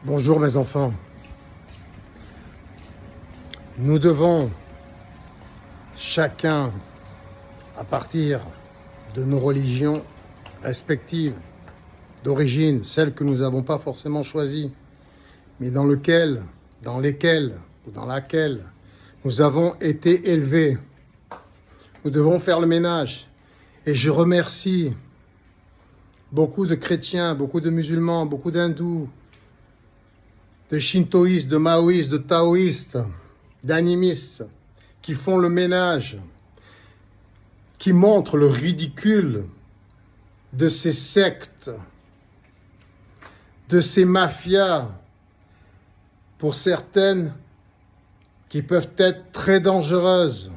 Bonjour mes enfants. Nous devons chacun, à partir de nos religions respectives, d'origine, celles que nous n'avons pas forcément choisies, mais dans laquelle nous avons été élevés, nous devons faire le ménage. Et je remercie beaucoup de chrétiens, beaucoup de musulmans, beaucoup d'hindous, de shintoïstes, de maoïstes, de taoïstes, d'animistes, qui font le ménage, qui montrent le ridicule de ces sectes, de ces mafias, pour certaines qui peuvent être très dangereuses,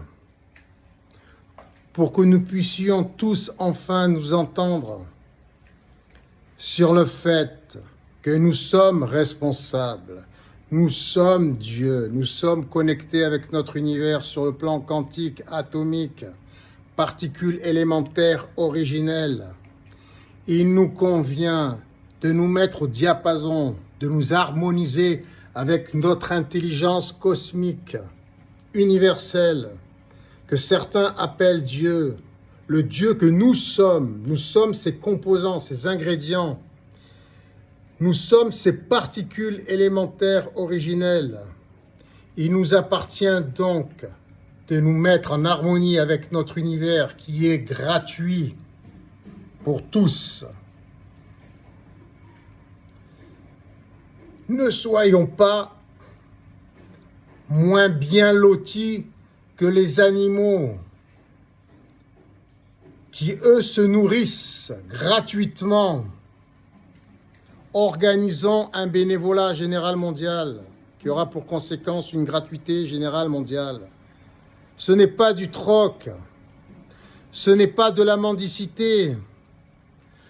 pour que nous puissions tous enfin nous entendre sur le fait que nous sommes responsables, nous sommes Dieu, nous sommes connectés avec notre univers sur le plan quantique, atomique, particules élémentaires originelles. Il nous convient de nous mettre au diapason, de nous harmoniser avec notre intelligence cosmique, universelle, que certains appellent Dieu, le Dieu que nous sommes ses composants, ses ingrédients. Nous sommes ces particules élémentaires originelles. Il nous appartient donc de nous mettre en harmonie avec notre univers qui est gratuit pour tous. Ne soyons pas moins bien lotis que les animaux qui, eux, se nourrissent gratuitement. Organisons un bénévolat général mondial qui aura pour conséquence une gratuité générale mondiale. Ce n'est pas du troc, ce n'est pas de la mendicité,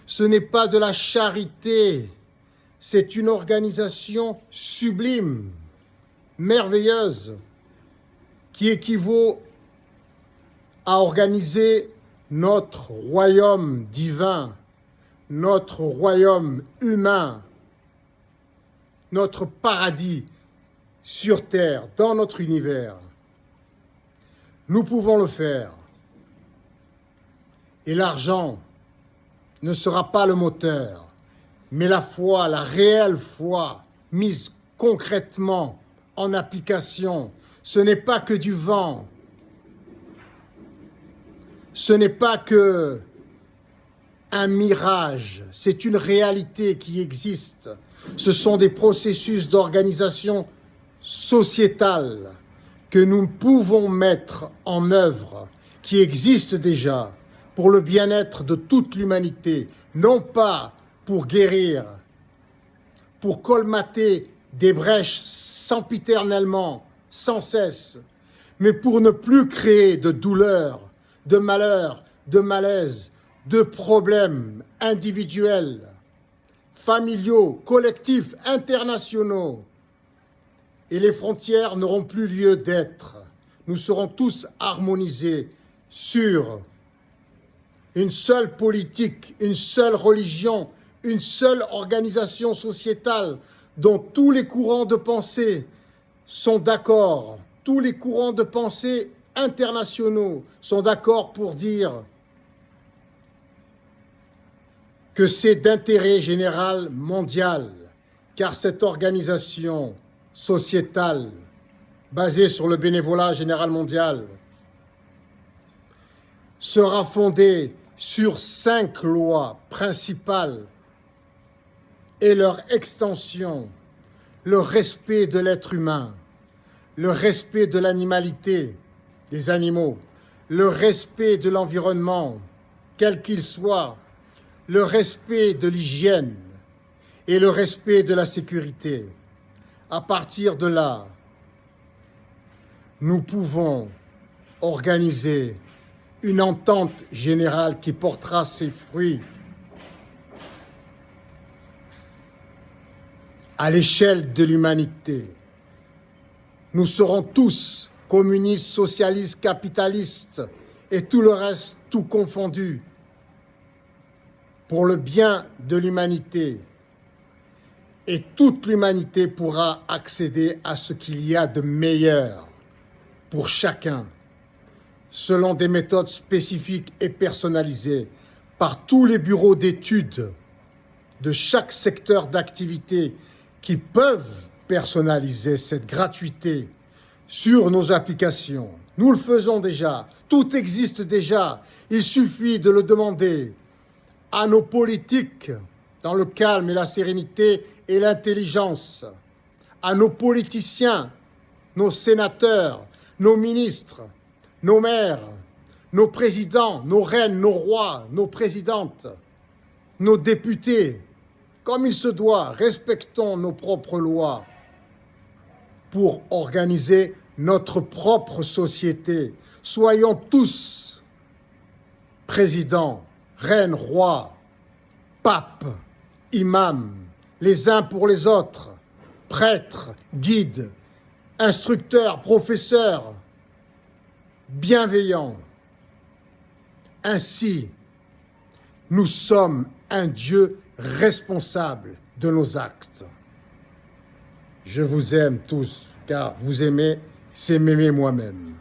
ce n'est pas de la charité, c'est une organisation sublime, merveilleuse, qui équivaut à organiser notre royaume divin, notre royaume humain, notre paradis sur terre, dans notre univers. Nous pouvons le faire. Et l'argent ne sera pas le moteur, mais la foi, la réelle foi, mise concrètement en application. Ce n'est pas que du vent. Ce n'est pas que un mirage, c'est une réalité qui existe. Ce sont des processus d'organisation sociétale que nous pouvons mettre en œuvre, qui existent déjà pour le bien-être de toute l'humanité, non pas pour guérir, pour colmater des brèches sempiternellement, sans cesse, mais pour ne plus créer de douleur, de malheur, de malaise, de problèmes individuels, familiaux, collectifs, internationaux. Et les frontières n'auront plus lieu d'être. Nous serons tous harmonisés sur une seule politique, une seule religion, une seule organisation sociétale dont tous les courants de pensée sont d'accord. Tous les courants de pensée internationaux sont d'accord pour dire que c'est d'intérêt général mondial, car cette organisation sociétale, basée sur le bénévolat général mondial, sera fondée sur 5 lois principales et leur extension, le respect de l'être humain, le respect de l'animalité, des animaux, le respect de l'environnement, quel qu'il soit, le respect de l'hygiène et le respect de la sécurité. À partir de là, nous pouvons organiser une entente générale qui portera ses fruits à l'échelle de l'humanité. Nous serons tous communistes, socialistes, capitalistes et tout le reste, tout confondu, pour le bien de l'humanité. et toute l'humanité pourra accéder à ce qu'il y a de meilleur pour chacun, selon des méthodes spécifiques et personnalisées par tous les bureaux d'études de chaque secteur d'activité qui peuvent personnaliser cette gratuité sur nos applications. Nous le faisons déjà, tout existe déjà, il suffit de le demander à nos politiques dans le calme et la sérénité et l'intelligence, à nos politiciens, nos sénateurs, nos ministres, nos maires, nos présidents, nos reines, nos rois, nos présidentes, nos députés. Comme il se doit, respectons nos propres lois pour organiser notre propre société. Soyons tous présidents, reines, rois, papes, imams, les uns pour les autres, prêtres, guides, instructeurs, professeurs, bienveillants. Ainsi, nous sommes un Dieu responsable de nos actes. Je vous aime tous, car vous aimez, c'est m'aimer moi-même.